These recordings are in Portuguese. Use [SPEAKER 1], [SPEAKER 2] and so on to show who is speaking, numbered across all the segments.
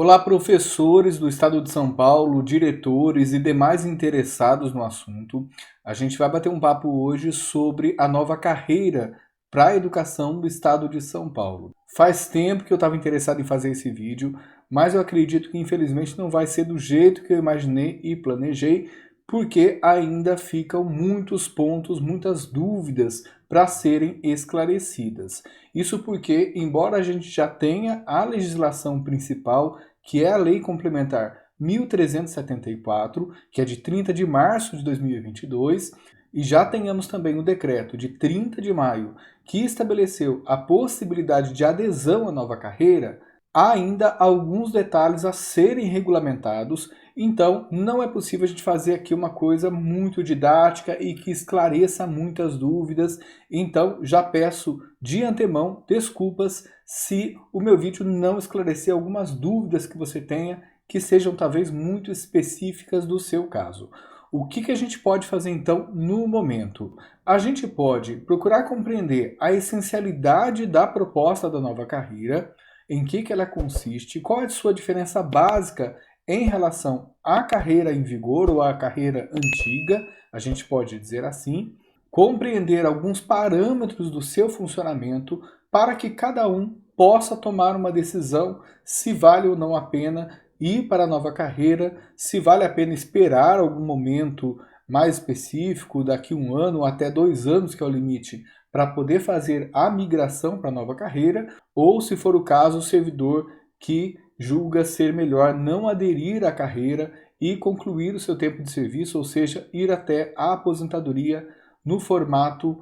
[SPEAKER 1] Olá, professores do Estado de São Paulo, diretores e demais interessados no assunto. A gente vai bater um papo hoje sobre a nova carreira para a educação do Estado de São Paulo. Faz tempo que eu estava interessado em fazer esse vídeo, mas eu acredito que infelizmente não vai ser do jeito que eu imaginei e planejei, porque ainda ficam muitos pontos, muitas dúvidas para serem esclarecidas. Isso porque, embora a gente já tenha a legislação principal, que é a Lei Complementar 1374, que é de 30 de março de 2022, e já tenhamos também o decreto de 30 de maio, que estabeleceu a possibilidade de adesão à nova carreira, há ainda alguns detalhes a serem regulamentados, então não é possível a gente fazer aqui uma coisa muito didática e que esclareça muitas dúvidas. Então já peço de antemão desculpas se o meu vídeo não esclarecer algumas dúvidas que você tenha, que sejam talvez muito específicas do seu caso. O que a gente pode fazer então no momento? A gente pode procurar compreender a essencialidade da proposta da nova carreira, em que ela consiste, qual é a sua diferença básica em relação à carreira em vigor ou à carreira antiga, a gente pode dizer assim, compreender alguns parâmetros do seu funcionamento para que cada um possa tomar uma decisão se vale ou não a pena ir para a nova carreira, se vale a pena esperar algum momento mais específico, daqui 1 ano ou até 2 anos, que é o limite, para poder fazer a migração para a nova carreira, ou se for o caso, o servidor que julga ser melhor não aderir à carreira e concluir o seu tempo de serviço, ou seja, ir até a aposentadoria no formato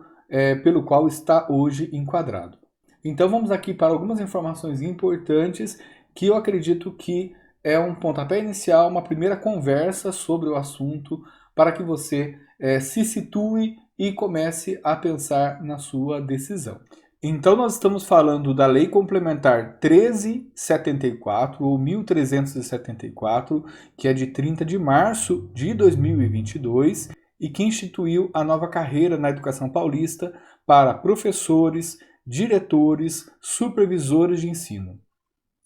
[SPEAKER 1] pelo qual está hoje enquadrado. Então vamos aqui para algumas informações importantes que eu acredito que é um pontapé inicial, uma primeira conversa sobre o assunto para que você se situe e comece a pensar na sua decisão. Então nós estamos falando da Lei Complementar 1374 ou 1374, que é de 30 de março de 2022 e que instituiu a nova carreira na educação paulista para professores, diretores, supervisores de ensino.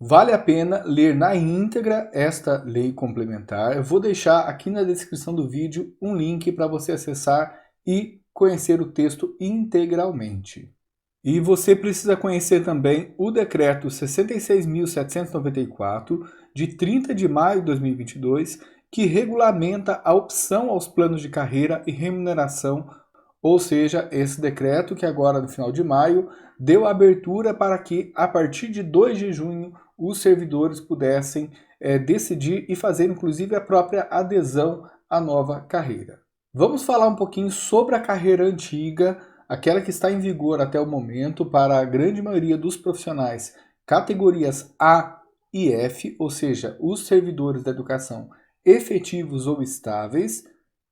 [SPEAKER 1] Vale a pena ler na íntegra esta lei complementar. Eu vou deixar aqui na descrição do vídeo um link para você acessar e conhecer o texto integralmente. E você precisa conhecer também o decreto 66.794, de 30 de maio de 2022, que regulamenta a opção aos planos de carreira e remuneração, ou seja, esse decreto que agora no final de maio deu abertura para que a partir de 2 de junho os servidores pudessem decidir e fazer inclusive a própria adesão à nova carreira. Vamos falar um pouquinho sobre a carreira antiga, aquela que está em vigor até o momento para a grande maioria dos profissionais categorias A e F, ou seja, os servidores da educação efetivos ou estáveis,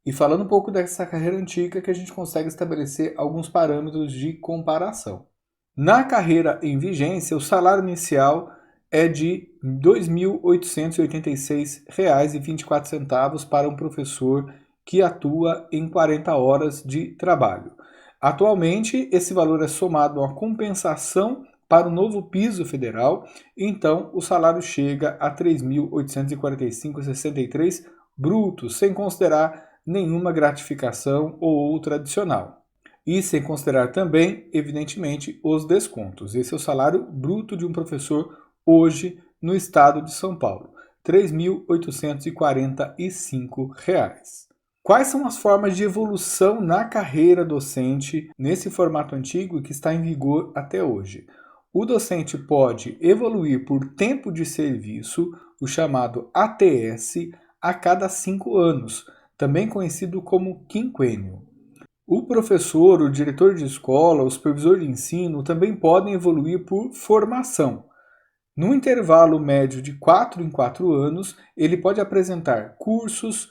[SPEAKER 1] e falando um pouco dessa carreira antiga que a gente consegue estabelecer alguns parâmetros de comparação. Na carreira em vigência, o salário inicial é de R$ 2.886,24 para um professor que atua em 40 horas de trabalho. Atualmente, esse valor é somado a uma compensação para o novo piso federal, então o salário chega a R$ 3.845,63 brutos, sem considerar nenhuma gratificação ou outra adicional. E sem considerar também, evidentemente, os descontos. Esse é o salário bruto de um professor hoje no estado de São Paulo, R$ 3.845. Quais são as formas de evolução na carreira docente nesse formato antigo que está em vigor até hoje? O docente pode evoluir por tempo de serviço, o chamado ATS, a cada 5 anos, também conhecido como quinquênio. O professor, o diretor de escola, o supervisor de ensino também podem evoluir por formação. No intervalo médio de 4 em 4 anos, ele pode apresentar cursos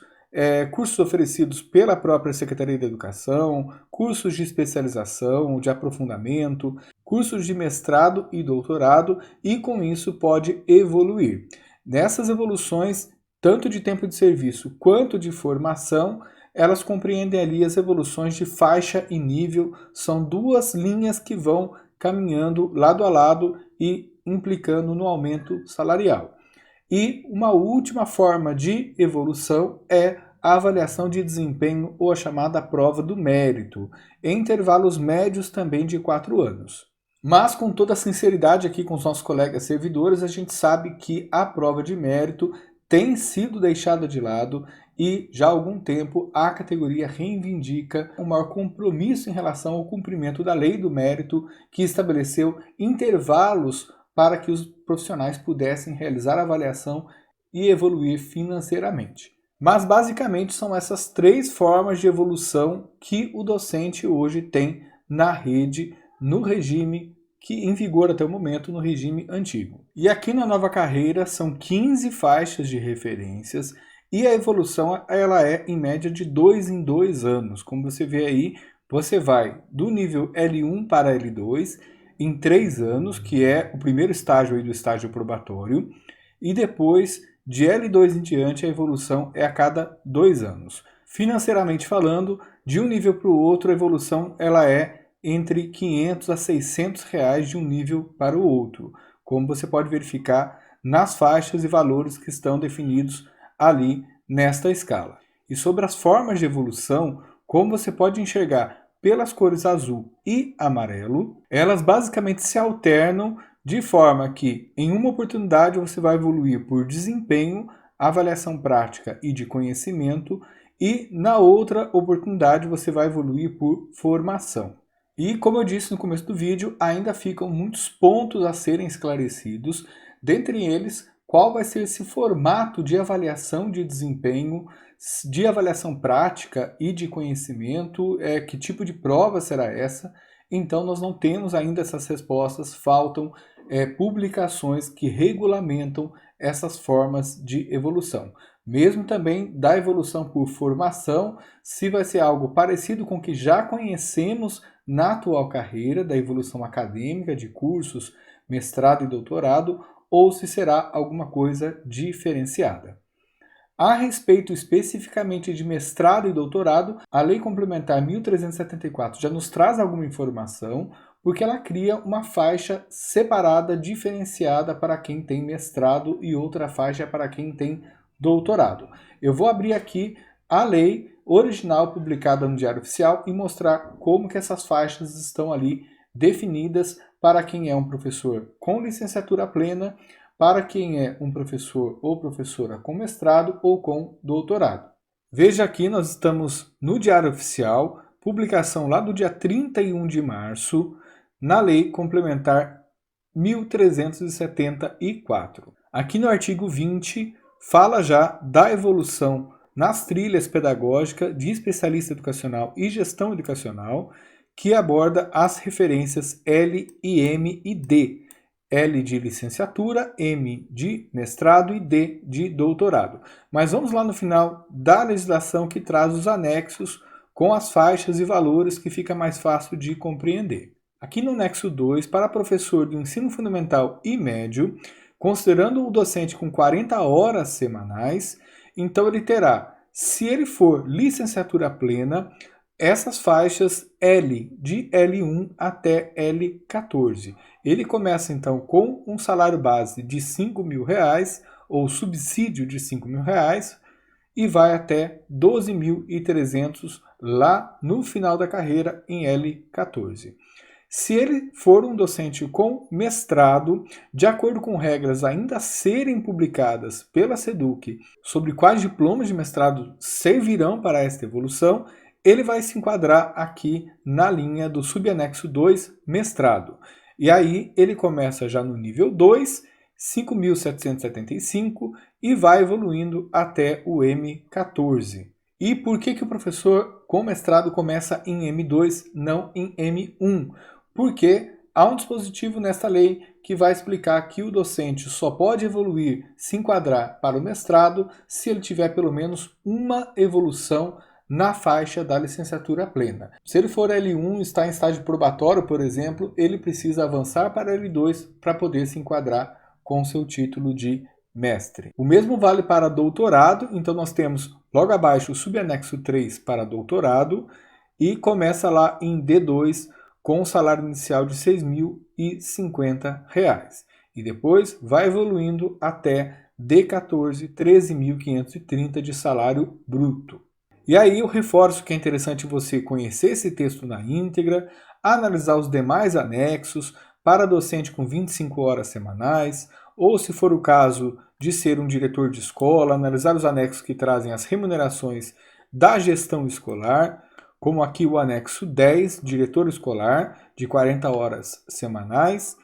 [SPEAKER 1] oferecidos pela própria Secretaria de Educação, cursos de especialização, de aprofundamento, cursos de mestrado e doutorado, e com isso pode evoluir. Nessas evoluções, tanto de tempo de serviço quanto de formação, elas compreendem ali as evoluções de faixa e nível, são 2 linhas que vão caminhando lado a lado e implicando no aumento salarial. E uma última forma de evolução é a avaliação de desempenho ou a chamada prova do mérito, em intervalos médios também de 4 anos. Mas com toda a sinceridade aqui com os nossos colegas servidores, a gente sabe que a prova de mérito tem sido deixada de lado e já há algum tempo a categoria reivindica um maior compromisso em relação ao cumprimento da lei do mérito, que estabeleceu intervalos para que os profissionais pudessem realizar a avaliação e evoluir financeiramente. Mas basicamente são essas 3 formas de evolução que o docente hoje tem na rede, no regime que em vigor até o momento, no regime antigo. E aqui na nova carreira são 15 faixas de referências e a evolução ela é em média de 2 em 2 anos. Como você vê aí, você vai do nível L1 para L2 em 3 anos, que é o primeiro estágio aí do estágio probatório, e depois de L2 em diante a evolução é a cada 2 anos. Financeiramente falando, de um nível para o outro a evolução ela é entre 500 a 600 reais de um nível para o outro, como você pode verificar nas faixas e valores que estão definidos ali nesta escala. E sobre as formas de evolução, como você pode enxergar pelas cores azul e amarelo, elas basicamente se alternam de forma que em uma oportunidade você vai evoluir por desempenho, avaliação prática e de conhecimento, e na outra oportunidade você vai evoluir por formação. E como eu disse no começo do vídeo, ainda ficam muitos pontos a serem esclarecidos, dentre eles qual vai ser esse formato de avaliação de desempenho, de avaliação prática e de conhecimento, que tipo de prova será essa. Então nós não temos ainda essas respostas, faltam publicações que regulamentam essas formas de evolução. Mesmo também da evolução por formação, se vai ser algo parecido com o que já conhecemos na atual carreira, da evolução acadêmica de cursos, mestrado e doutorado, ou se será alguma coisa diferenciada. A respeito especificamente de mestrado e doutorado, a Lei Complementar 1374 já nos traz alguma informação, porque ela cria uma faixa separada, diferenciada para quem tem mestrado e outra faixa para quem tem doutorado. Eu vou abrir aqui a lei original publicada no Diário Oficial e mostrar como que essas faixas estão ali definidas para quem é um professor com licenciatura plena, para quem é um professor ou professora com mestrado ou com doutorado. Veja aqui, nós estamos no Diário Oficial, publicação lá do dia 31 de março, na Lei Complementar 1374. Aqui no artigo 20, fala já da evolução nas trilhas pedagógicas de especialista educacional e gestão educacional, que aborda as referências L e M e D. L de licenciatura, M de mestrado e D de doutorado. Mas vamos lá no final da legislação que traz os anexos com as faixas e valores que fica mais fácil de compreender. Aqui no anexo 2, para professor do ensino fundamental e médio, considerando o docente com 40 horas semanais, então ele terá, se ele for licenciatura plena, essas faixas L, de L1 até L14. Ele começa então com um salário base de R$5.000, ou subsídio de R$5.000, e vai até 12.300 lá no final da carreira em L14. Se ele for um docente com mestrado, de acordo com regras ainda a serem publicadas pela SEDUC sobre quais diplomas de mestrado servirão para esta evolução, ele vai se enquadrar aqui na linha do subanexo 2, mestrado. E aí ele começa já no nível 2, 5.775, e vai evoluindo até o M14. E por que o professor com mestrado começa em M2, não em M1? Porque há um dispositivo nesta lei que vai explicar que o docente só pode evoluir, se enquadrar para o mestrado, se ele tiver pelo menos uma evolução na faixa da licenciatura plena. Se ele for L1 e está em estágio probatório, por exemplo, ele precisa avançar para L2 para poder se enquadrar com seu título de mestre. O mesmo vale para doutorado, então nós temos logo abaixo o subanexo 3 para doutorado e começa lá em D2 com um salário inicial de R$6.050 e depois vai evoluindo até D14, 13.530 de salário bruto. E aí eu reforço que é interessante você conhecer esse texto na íntegra, analisar os demais anexos para docente com 25 horas semanais, ou se for o caso de ser um diretor de escola, analisar os anexos que trazem as remunerações da gestão escolar, como aqui o anexo 10, diretor escolar, de 40 horas semanais.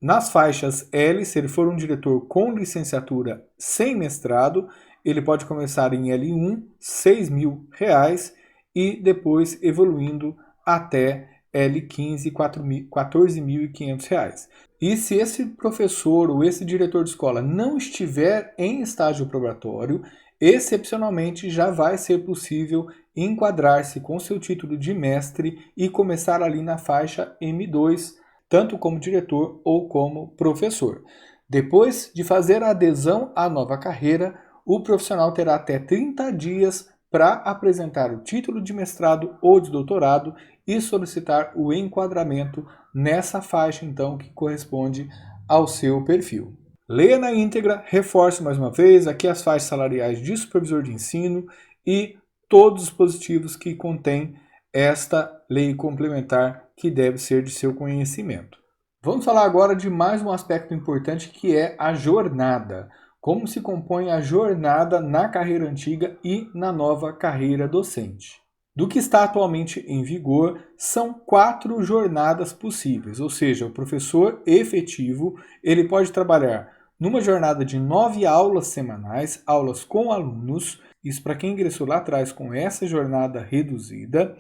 [SPEAKER 1] Nas faixas L, se ele for um diretor com licenciatura sem mestrado, ele pode começar em L1, R$ 6.000 e depois evoluindo até L15, R$ 14.500. E se esse professor ou esse diretor de escola não estiver em estágio probatório, excepcionalmente já vai ser possível enquadrar-se com seu título de mestre e começar ali na faixa M2, tanto como diretor ou como professor. Depois de fazer a adesão à nova carreira, o profissional terá até 30 dias para apresentar o título de mestrado ou de doutorado e solicitar o enquadramento nessa faixa, então, que corresponde ao seu perfil. Leia na íntegra, reforço mais uma vez aqui as faixas salariais de supervisor de ensino e todos os dispositivos que contém esta lei complementar que deve ser de seu conhecimento. Vamos falar agora de mais um aspecto importante que é a jornada. Como se compõe a jornada na carreira antiga e na nova carreira docente. Do que está atualmente em vigor, são 4 jornadas possíveis, ou seja, o professor efetivo ele pode trabalhar numa jornada de 9 aulas semanais, aulas com alunos, isso para quem ingressou lá atrás com essa jornada reduzida.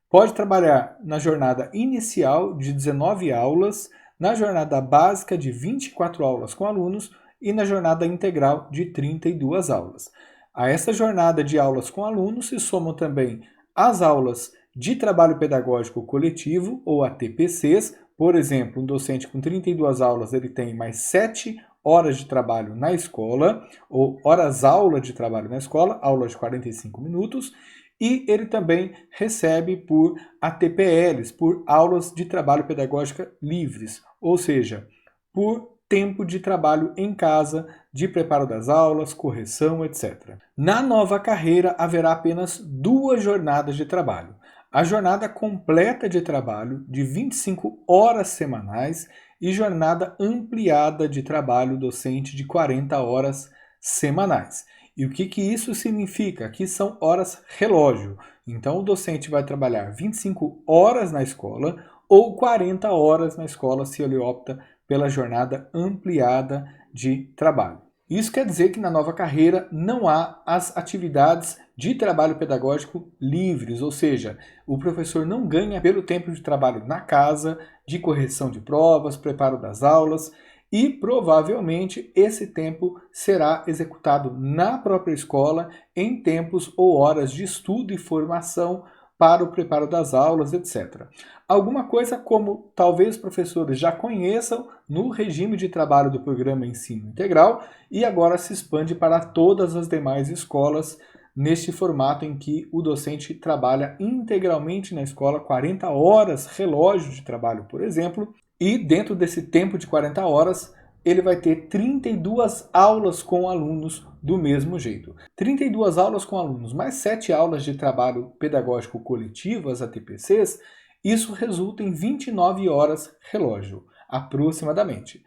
[SPEAKER 1] Pode trabalhar na jornada inicial de 19 aulas, na jornada básica de 24 aulas com alunos e na jornada integral de 32 aulas. A essa jornada de aulas com alunos se somam também as aulas de trabalho pedagógico coletivo, ou ATPCs. Por exemplo, um docente com 32 aulas ele tem mais 7 horas de trabalho na escola, ou horas-aula de trabalho na escola, aula de 45 minutos, e ele também recebe por ATPLs, por aulas de trabalho pedagógico livres, ou seja, por tempo de trabalho em casa, de preparo das aulas, correção, etc. Na nova carreira haverá apenas 2 jornadas de trabalho. A jornada completa de trabalho de 25 horas semanais e jornada ampliada de trabalho docente de 40 horas semanais. E o que isso significa? Que são horas relógio. Então o docente vai trabalhar 25 horas na escola ou 40 horas na escola se ele opta pela jornada ampliada de trabalho. Isso quer dizer que na nova carreira não há as atividades de trabalho pedagógico livres, ou seja, o professor não ganha pelo tempo de trabalho na casa, de correção de provas, preparo das aulas, e provavelmente esse tempo será executado na própria escola em tempos ou horas de estudo e formação para o preparo das aulas, etc. Alguma coisa como talvez os professores já conheçam no regime de trabalho do programa Ensino Integral e agora se expande para todas as demais escolas neste formato em que o docente trabalha integralmente na escola, 40 horas relógio de trabalho, por exemplo, e dentro desse tempo de 40 horas ele vai ter 32 aulas com alunos do mesmo jeito. 32 aulas com alunos, mais 7 aulas de trabalho pedagógico coletivo, as ATPCs, isso resulta em 29 horas relógio, aproximadamente.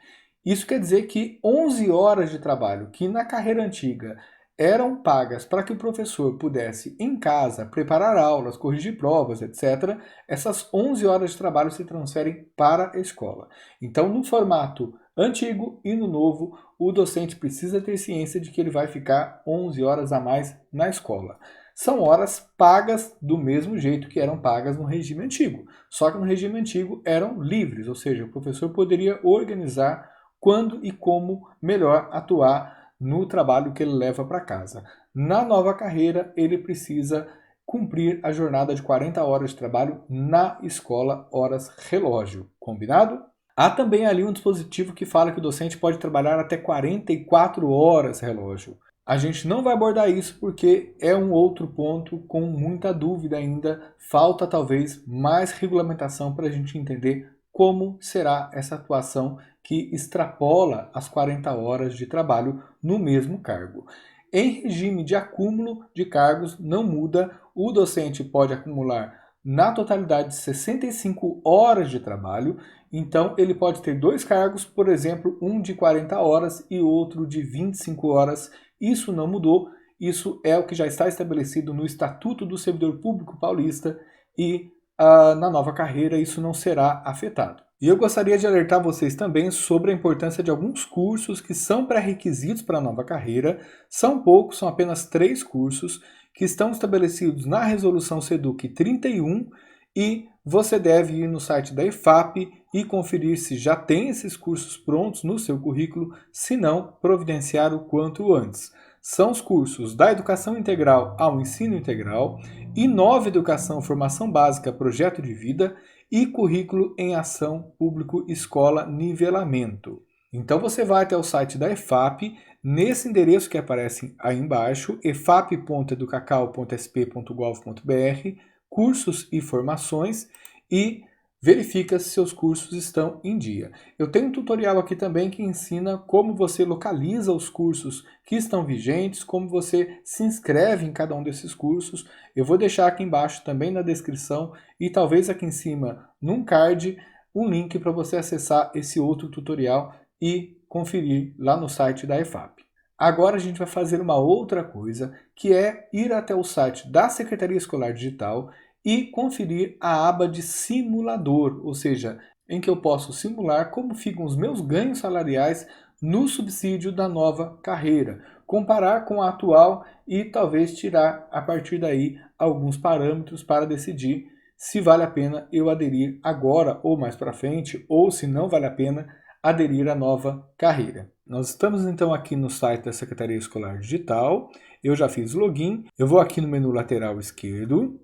[SPEAKER 1] Isso quer dizer que 11 horas de trabalho, que na carreira antiga eram pagas para que o professor pudesse, em casa, preparar aulas, corrigir provas, etc., essas 11 horas de trabalho se transferem para a escola. Então, no formato antigo e no novo, o docente precisa ter ciência de que ele vai ficar 11 horas a mais na escola. São horas pagas do mesmo jeito que eram pagas no regime antigo, só que no regime antigo eram livres, ou seja, o professor poderia organizar quando e como melhor atuar no trabalho que ele leva para casa. Na nova carreira, ele precisa cumprir a jornada de 40 horas de trabalho na escola, horas relógio. Combinado? Há também ali um dispositivo que fala que o docente pode trabalhar até 44 horas relógio. A gente não vai abordar isso porque é um outro ponto com muita dúvida ainda. Falta talvez mais regulamentação para a gente entender como será essa atuação que extrapola as 40 horas de trabalho no mesmo cargo. Em regime de acúmulo de cargos, não muda, o docente pode acumular na totalidade 65 horas de trabalho, então ele pode ter dois cargos, por exemplo, um de 40 horas e outro de 25 horas. Isso não mudou, isso é o que já está estabelecido no Estatuto do Servidor Público Paulista e na nova carreira isso não será afetado. E eu gostaria de alertar vocês também sobre a importância de alguns cursos que são pré-requisitos para a nova carreira. São poucos, são apenas 3 cursos que estão estabelecidos na Resolução SEDUC 31 e você deve ir no site da EFAP e conferir se já tem esses cursos prontos no seu currículo, se não, providenciar o quanto antes. São os cursos da Educação Integral ao Ensino Integral, Inova Educação, Formação Básica, Projeto de Vida e Currículo em Ação Público Escola Nivelamento. Então você vai até o site da EFAP, nesse endereço que aparece aí embaixo, efap.educacau.sp.gov.br, cursos e formações, e verifica se seus cursos estão em dia. Eu tenho um tutorial aqui também que ensina como você localiza os cursos que estão vigentes, como você se inscreve em cada um desses cursos. Eu vou deixar aqui embaixo também na descrição e talvez aqui em cima, num card, um link para você acessar esse outro tutorial e conferir lá no site da EFAP. Agora a gente vai fazer uma outra coisa, que é ir até o site da Secretaria Escolar Digital e conferir a aba de simulador, ou seja, em que eu posso simular como ficam os meus ganhos salariais no subsídio da nova carreira, comparar com a atual e talvez tirar a partir daí alguns parâmetros para decidir se vale a pena eu aderir agora ou mais para frente, ou se não vale a pena aderir à nova carreira. Nós estamos então aqui no site da Secretaria Escolar Digital, eu já fiz login, eu vou aqui no menu lateral esquerdo,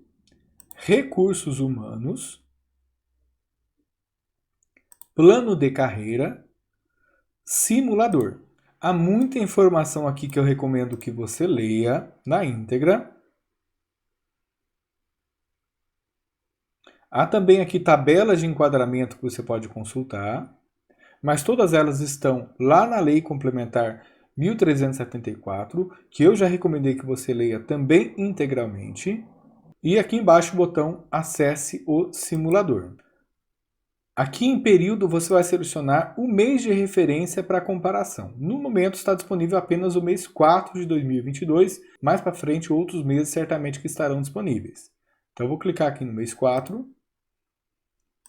[SPEAKER 1] Recursos Humanos, Plano de Carreira, Simulador. Há muita informação aqui que eu recomendo que você leia na íntegra. Há também aqui tabelas de enquadramento que você pode consultar, mas todas elas estão lá na Lei Complementar 1374, que eu já recomendei que você leia também integralmente. E aqui embaixo o botão Acesse o Simulador. Aqui em período você vai selecionar o mês de referência para comparação. No momento está disponível apenas o mês 4 de 2022, mais para frente outros meses certamente que estarão disponíveis. Então eu vou clicar aqui no mês 4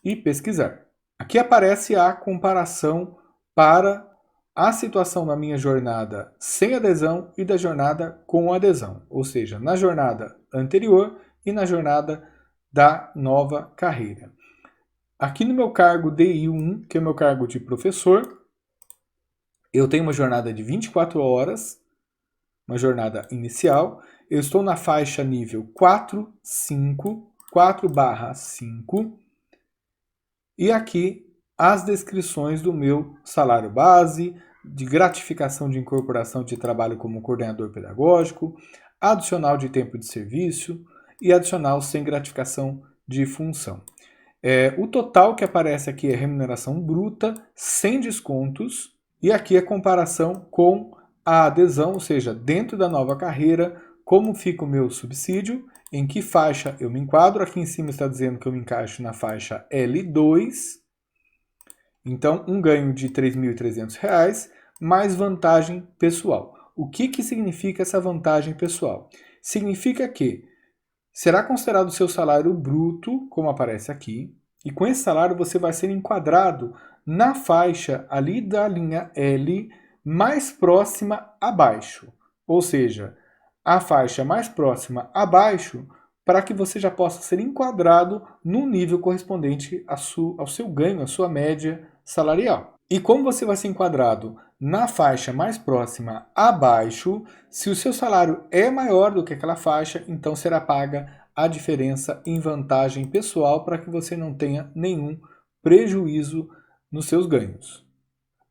[SPEAKER 1] e pesquisar. Aqui aparece a comparação para a situação na minha jornada sem adesão e da jornada com adesão, ou seja, na jornada anterior e na jornada da nova carreira. Aqui no meu cargo DI1, que é o meu cargo de professor, eu tenho uma jornada de 24 horas, uma jornada inicial. Eu estou na faixa nível 4/5, e aqui as descrições do meu salário base, de gratificação de incorporação de trabalho como coordenador pedagógico, adicional de tempo de serviço, e adicional sem gratificação de função. O total que aparece aqui é remuneração bruta, sem descontos, e aqui a comparação com a adesão, ou seja, dentro da nova carreira, como fica o meu subsídio, em que faixa eu me enquadro. Aqui em cima está dizendo que eu me encaixo na faixa L2, então um ganho de R$ 3.300, mais vantagem pessoal. O que significa essa vantagem pessoal? Significa que será considerado o seu salário bruto, como aparece aqui, e com esse salário você vai ser enquadrado na faixa ali da linha L mais próxima abaixo. Ou seja, a faixa mais próxima abaixo para que você já possa ser enquadrado no nível correspondente ao seu ganho, à sua média salarial. E como você vai ser enquadrado na faixa mais próxima abaixo, se o seu salário é maior do que aquela faixa, então será paga a diferença em vantagem pessoal para que você não tenha nenhum prejuízo nos seus ganhos.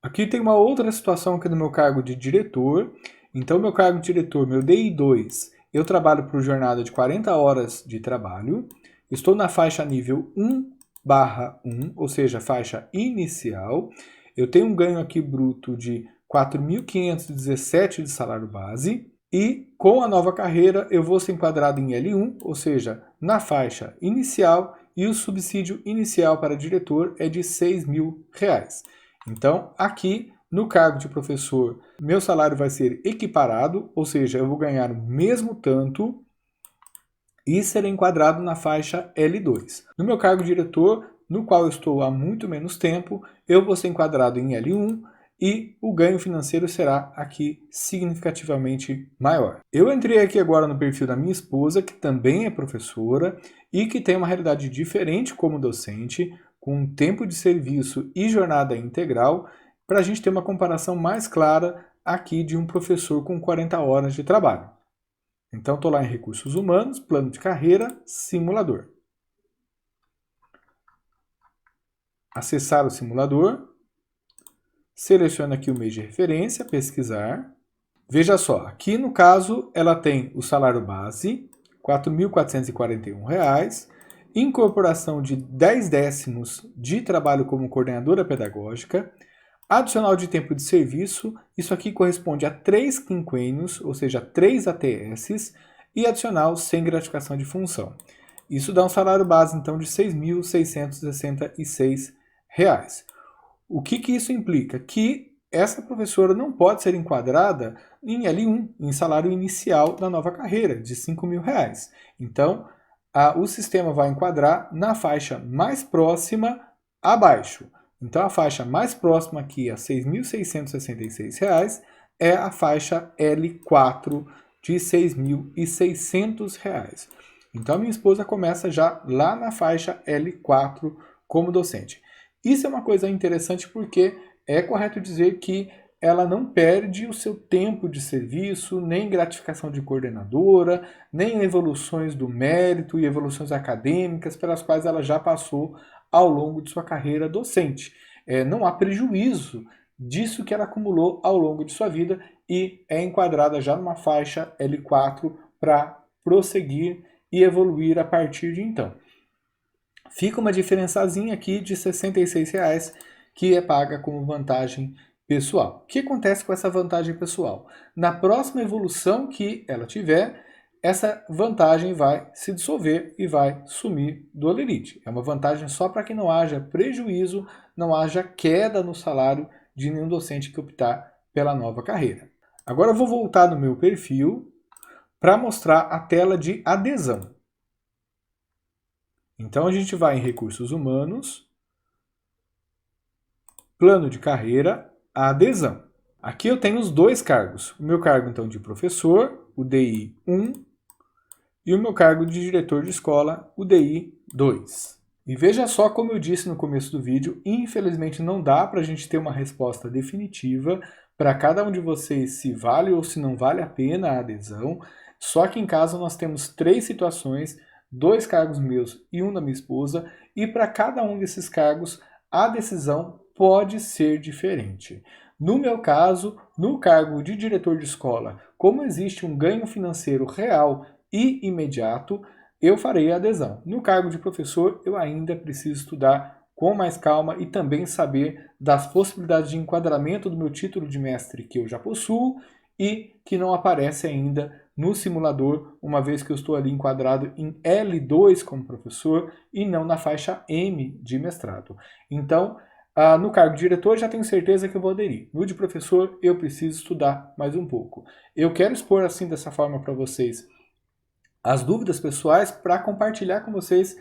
[SPEAKER 1] Aqui tem uma outra situação aqui no meu cargo de diretor. Então, meu cargo de diretor, meu DI2, eu trabalho por jornada de 40 horas de trabalho. Estou na faixa nível 1 1/1, ou seja, faixa inicial. Eu tenho um ganho aqui bruto de 4.517 de salário base. E com a nova carreira eu vou ser enquadrado em L1, ou seja, na faixa inicial, e o subsídio inicial para diretor é de R$ 6.000. Então, aqui no cargo de professor, meu salário vai ser equiparado, ou seja, eu vou ganhar o mesmo tanto e serei enquadrado na faixa L2. No meu cargo de diretor, no qual eu estou há muito menos tempo, eu vou ser enquadrado em L1 e o ganho financeiro será aqui significativamente maior. Eu entrei aqui agora no perfil da minha esposa, que também é professora e que tem uma realidade diferente como docente, com tempo de serviço e jornada integral, para a gente ter uma comparação mais clara aqui de um professor com 40 horas de trabalho. Então, estou lá em Recursos Humanos, Plano de Carreira, Simulador. Acessar o simulador. Seleciono aqui o mês de referência, pesquisar. Veja só, aqui no caso ela tem o salário base, R$ 4.441, incorporação de 10 décimos de trabalho como coordenadora pedagógica, adicional de tempo de serviço, isso aqui corresponde a 3 quinquênios, ou seja, 3 ATS, e adicional sem gratificação de função. Isso dá um salário base, então, de R$ 6.666. O que isso implica? Que essa professora não pode ser enquadrada em L1, em salário inicial da nova carreira, de R$ 5.000. Então, o sistema vai enquadrar na faixa mais próxima abaixo. Então, a faixa mais próxima aqui a R$ 6.666 é a faixa L4 de R$ 6.600. Então, a minha esposa começa já lá na faixa L4 como docente. Isso é uma coisa interessante porque é correto dizer que ela não perde o seu tempo de serviço, nem gratificação de coordenadora, nem evoluções do mérito e evoluções acadêmicas pelas quais ela já passou ao longo de sua carreira docente. Não há prejuízo disso que ela acumulou ao longo de sua vida e é enquadrada já numa faixa L4 para prosseguir e evoluir a partir de então. Fica uma diferençazinha aqui de R$ 66 que é paga como vantagem pessoal. O que acontece com essa vantagem pessoal? Na próxima evolução que ela tiver, essa vantagem vai se dissolver e vai sumir do Olerite. É uma vantagem só para que não haja prejuízo, não haja queda no salário de nenhum docente que optar pela nova carreira. Agora eu vou voltar no meu perfil para mostrar a tela de adesão. Então a gente vai em Recursos Humanos, Plano de Carreira, adesão. Aqui eu tenho os dois cargos. O meu cargo então de professor, o DI 1, e o meu cargo de diretor de escola, o DI 2. E veja só como eu disse no começo do vídeo, infelizmente não dá para a gente ter uma resposta definitiva para cada um de vocês se vale ou se não vale a pena a adesão. Só que em casa nós temos 3 situações, 2 cargos meus e um da minha esposa, e para cada um desses cargos a decisão pode ser diferente. No meu caso, no cargo de diretor de escola, como existe um ganho financeiro real e imediato, eu farei a adesão. No cargo de professor, eu ainda preciso estudar com mais calma e também saber das possibilidades de enquadramento do meu título de mestre que eu já possuo e que não aparece ainda no simulador, uma vez que eu estou ali enquadrado em L2 como professor e não na faixa M de mestrado. Então, no cargo de diretor já tenho certeza que eu vou aderir. No de professor eu preciso estudar mais um pouco. Eu quero expor assim dessa forma para vocês as dúvidas pessoais para compartilhar com vocês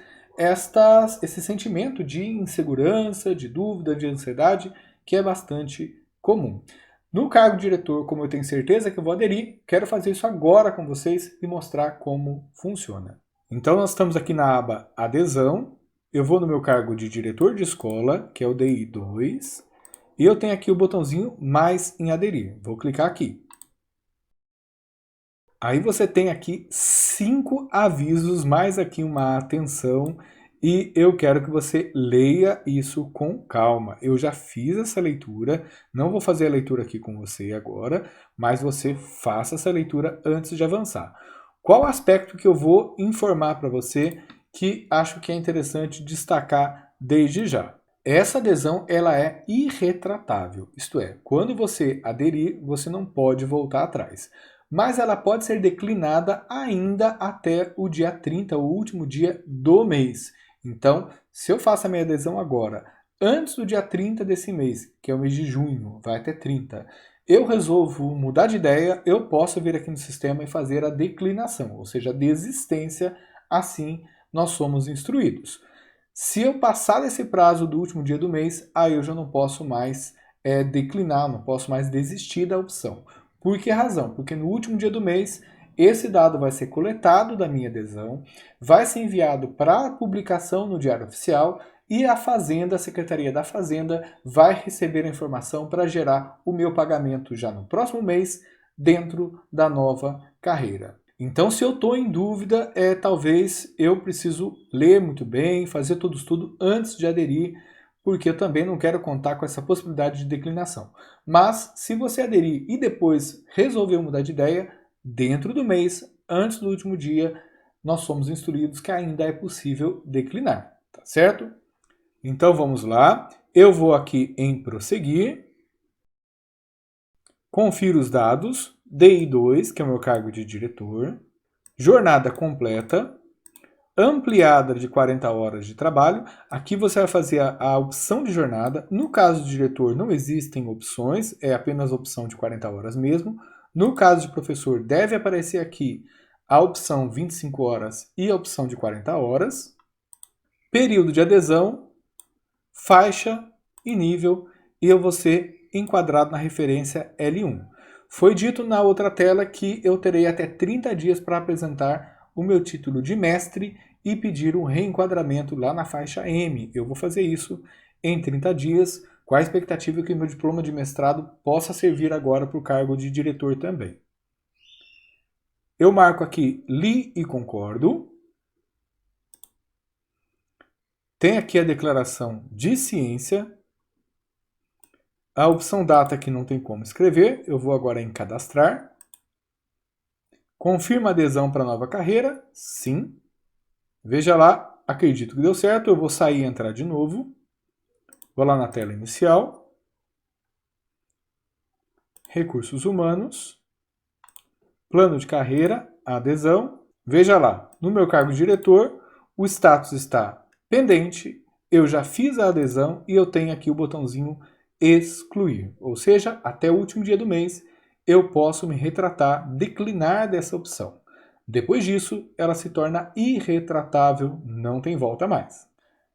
[SPEAKER 1] esse sentimento de insegurança, de dúvida, de ansiedade, que é bastante comum. No cargo de diretor, como eu tenho certeza que eu vou aderir, quero fazer isso agora com vocês e mostrar como funciona. Então nós estamos aqui na aba Adesão, eu vou no meu cargo de diretor de escola, que é o DI 2, e eu tenho aqui o botãozinho Mais em Aderir. Vou clicar aqui. Aí você tem aqui 5 avisos, mais aqui uma atenção, e eu quero que você leia isso com calma. Eu já fiz essa leitura, não vou fazer a leitura aqui com você agora, mas você faça essa leitura antes de avançar. Qual aspecto que eu vou informar para você que acho que é interessante destacar desde já. Essa adesão ela é irretratável, isto é, quando você aderir, você não pode voltar atrás. Mas ela pode ser declinada ainda até o dia 30, o último dia do mês. Então, se eu faço a minha adesão agora, antes do dia 30 desse mês, que é o mês de junho, vai até 30, eu resolvo mudar de ideia, eu posso vir aqui no sistema e fazer a declinação, ou seja, a desistência, assim nós somos instruídos. Se eu passar desse prazo do último dia do mês, aí eu já não posso mais declinar, não posso mais desistir da opção. Por que razão? Porque no último dia do mês, esse dado vai ser coletado da minha adesão, vai ser enviado para publicação no Diário Oficial e a Fazenda, a Secretaria da Fazenda, vai receber a informação para gerar o meu pagamento já no próximo mês, dentro da nova carreira. Então, se eu estou em dúvida, talvez eu preciso ler muito bem, fazer todo o estudo antes de aderir, porque eu também não quero contar com essa possibilidade de declinação. Mas, se você aderir e depois resolver mudar de ideia, dentro do mês, antes do último dia, nós somos instruídos que ainda é possível declinar, tá certo? Então, vamos lá. Eu vou aqui em prosseguir. Confiro os dados. DI2, que é o meu cargo de diretor. Jornada completa. Ampliada de 40 horas de trabalho. Aqui você vai fazer a opção de jornada. No caso de diretor, não existem opções, é apenas a opção de 40 horas mesmo. No caso de professor, deve aparecer aqui a opção 25 horas e a opção de 40 horas. Período de adesão, faixa e nível, e eu vou ser enquadrado na referência L1. Foi dito na outra tela que eu terei até 30 dias para apresentar o meu título de mestre e pedir um reenquadramento lá na faixa M. Eu vou fazer isso em 30 dias, com a expectativa que o meu diploma de mestrado possa servir agora para o cargo de diretor também. Eu marco aqui li e concordo. Tem aqui a declaração de ciência. A opção data aqui não tem como escrever. Eu vou agora em cadastrar. Confirma a adesão para a nova carreira. Sim. Veja lá, acredito que deu certo. Eu vou sair e entrar de novo. Vou lá na tela inicial. Recursos humanos. Plano de carreira, adesão. Veja lá, no meu cargo de diretor, o status está pendente. Eu já fiz a adesão e eu tenho aqui o botãozinho excluir. Ou seja, até o último dia do mês, eu posso me retratar, declinar dessa opção. Depois disso, ela se torna irretratável, não tem volta mais.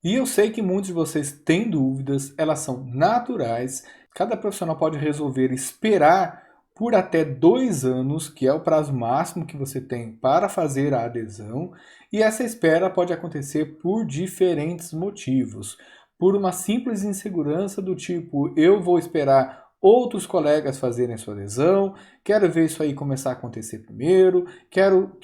[SPEAKER 1] E eu sei que muitos de vocês têm dúvidas, elas são naturais. Cada profissional pode resolver esperar por até 2 anos, que é o prazo máximo que você tem para fazer a adesão, e essa espera pode acontecer por diferentes motivos. Por uma simples insegurança do tipo, eu vou esperar outros colegas fazerem sua adesão, quero ver isso aí começar a acontecer primeiro, quero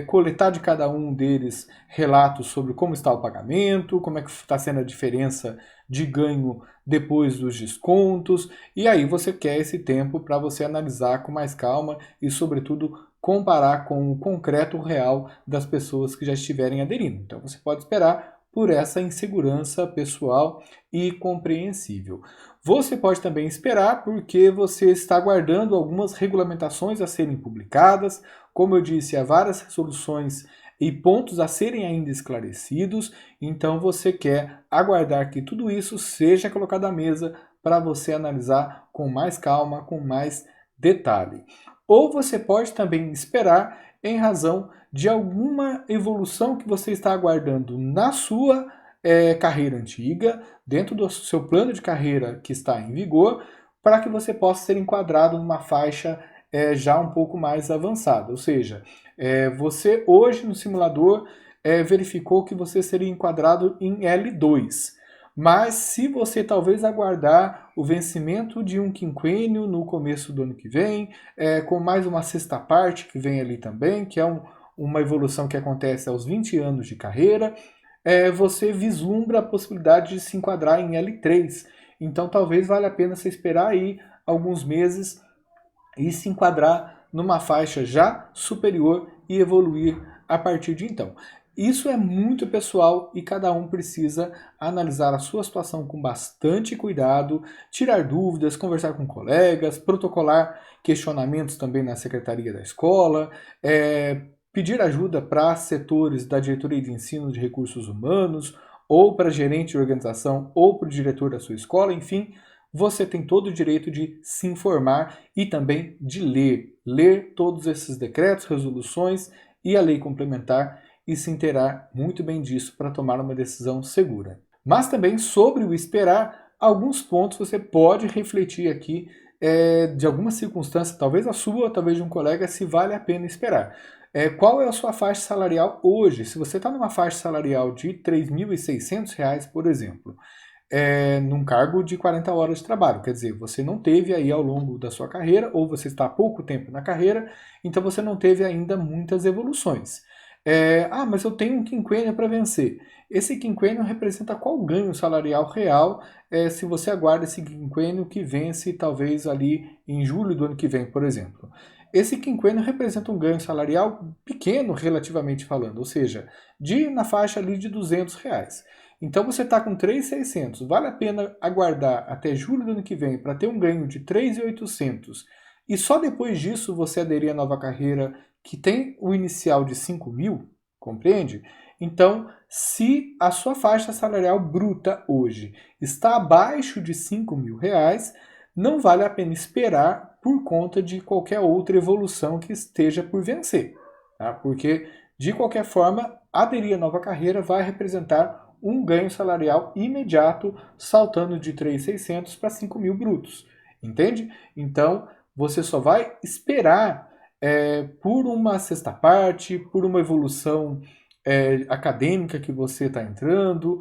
[SPEAKER 1] coletar de cada um deles relatos sobre como está o pagamento, como é que está sendo a diferença de ganho depois dos descontos, e aí você quer esse tempo para você analisar com mais calma e, sobretudo, comparar com o concreto real das pessoas que já estiverem aderindo. Então você pode esperar por essa insegurança pessoal e compreensível. Você pode também esperar porque você está aguardando algumas regulamentações a serem publicadas. Como eu disse, há várias resoluções e pontos a serem ainda esclarecidos, então você quer aguardar que tudo isso seja colocado à mesa para você analisar com mais calma, com mais detalhe. Ou você pode também esperar em razão de alguma evolução que você está aguardando na sua carreira antiga, dentro do seu plano de carreira que está em vigor, para que você possa ser enquadrado numa faixa já um pouco mais avançada. Ou seja, você hoje no simulador verificou que você seria enquadrado em L2. Mas se você talvez aguardar o vencimento de um quinquênio no começo do ano que vem, com mais uma sexta parte que vem ali também, que é uma evolução que acontece aos 20 anos de carreira, você vislumbra a possibilidade de se enquadrar em L3. Então talvez valha a pena você esperar aí alguns meses e se enquadrar numa faixa já superior e evoluir a partir de então. Isso é muito pessoal e cada um precisa analisar a sua situação com bastante cuidado, tirar dúvidas, conversar com colegas, protocolar questionamentos também na secretaria da escola, pedir ajuda para setores da diretoria de ensino de recursos humanos, ou para gerente de organização, ou para o diretor da sua escola, enfim, você tem todo o direito de se informar e também de ler todos esses decretos, resoluções e a lei complementar e se inteirar muito bem disso para tomar uma decisão segura. Mas também sobre o esperar, alguns pontos você pode refletir aqui de alguma circunstância, talvez a sua, talvez de um colega, se vale a pena esperar. Qual é a sua faixa salarial hoje? Se você está numa faixa salarial de R$ 3.600, por exemplo, num cargo de 40 horas de trabalho, quer dizer, você não teve aí ao longo da sua carreira, ou você está há pouco tempo na carreira, então você não teve ainda muitas evoluções. Mas eu tenho um quinquênio para vencer. Esse quinquênio representa qual ganho salarial real se você aguarda esse quinquênio que vence talvez ali em julho do ano que vem, por exemplo. Esse quinquênio representa um ganho salarial pequeno, relativamente falando, ou seja, na faixa ali de R$ 200. Então você está com 3.600, vale a pena aguardar até julho do ano que vem para ter um ganho de 3.800 e só depois disso você aderir à nova carreira que tem o inicial de 5.000, compreende? Então, se a sua faixa salarial bruta hoje está abaixo de R$ 5.000, não vale a pena esperar por conta de qualquer outra evolução que esteja por vencer, tá? Porque, de qualquer forma, aderir à nova carreira vai representar um ganho salarial imediato, saltando de 3.600 para 5.000 brutos, entende? Então, você só vai esperar por uma sexta parte, por uma evolução acadêmica que você está entrando,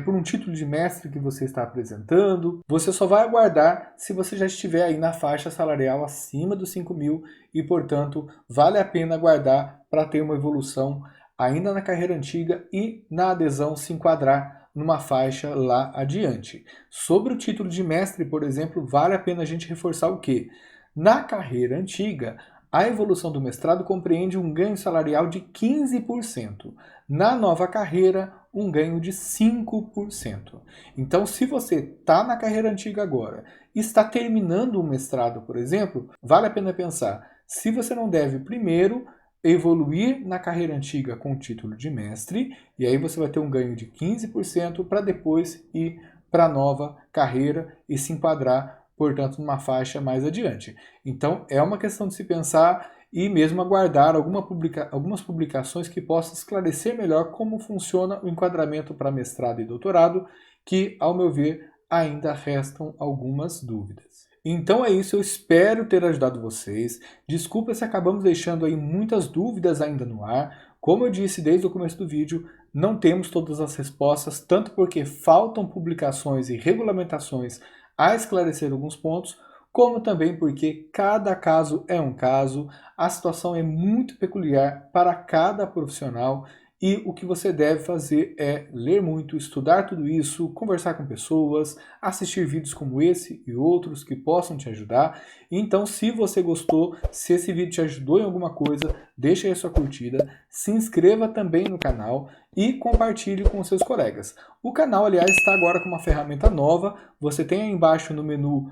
[SPEAKER 1] por um título de mestre que você está apresentando. Você só vai aguardar se você já estiver aí na faixa salarial acima dos 5.000 e, portanto, vale a pena aguardar para ter uma evolução ainda na carreira antiga e na adesão se enquadrar numa faixa lá adiante. Sobre o título de mestre, por exemplo, vale a pena a gente reforçar o quê? Na carreira antiga, a evolução do mestrado compreende um ganho salarial de 15%. Na nova carreira, um ganho de 5%. Então, se você está na carreira antiga agora e está terminando o mestrado, por exemplo, vale a pena pensar se você não deve primeiro evoluir na carreira antiga com o título de mestre, e aí você vai ter um ganho de 15% para depois ir para a nova carreira e se enquadrar, portanto, numa faixa mais adiante. Então, é uma questão de se pensar e mesmo aguardar algumas publicações que possam esclarecer melhor como funciona o enquadramento para mestrado e doutorado, que, ao meu ver, ainda restam algumas dúvidas. Então é isso, eu espero ter ajudado vocês. Desculpa se acabamos deixando aí muitas dúvidas ainda no ar. Como eu disse desde o começo do vídeo, não temos todas as respostas, tanto porque faltam publicações e regulamentações a esclarecer alguns pontos, como também porque cada caso é um caso, a situação é muito peculiar para cada profissional e o que você deve fazer é ler muito, estudar tudo isso, conversar com pessoas, assistir vídeos como esse e outros que possam te ajudar. Então, se você gostou, se esse vídeo te ajudou em alguma coisa, deixa aí a sua curtida, se inscreva também no canal e compartilhe com seus colegas. O canal, aliás, está agora com uma ferramenta nova. Você tem aí embaixo no menu,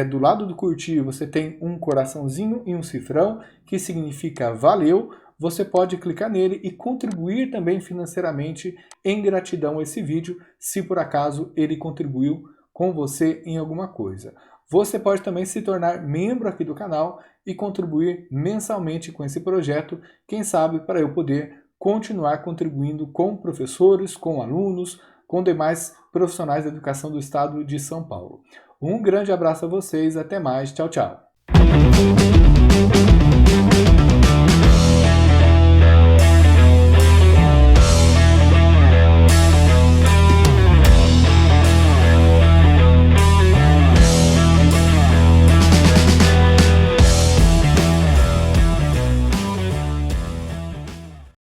[SPEAKER 1] do lado do curtir, você tem um coraçãozinho e um cifrão, que significa valeu. Você pode clicar nele e contribuir também financeiramente em gratidão a esse vídeo, se por acaso ele contribuiu com você em alguma coisa. Você pode também se tornar membro aqui do canal e contribuir mensalmente com esse projeto, quem sabe para eu poder continuar contribuindo com professores, com alunos, com demais profissionais da educação do estado de São Paulo. Um grande abraço a vocês, até mais, tchau, tchau!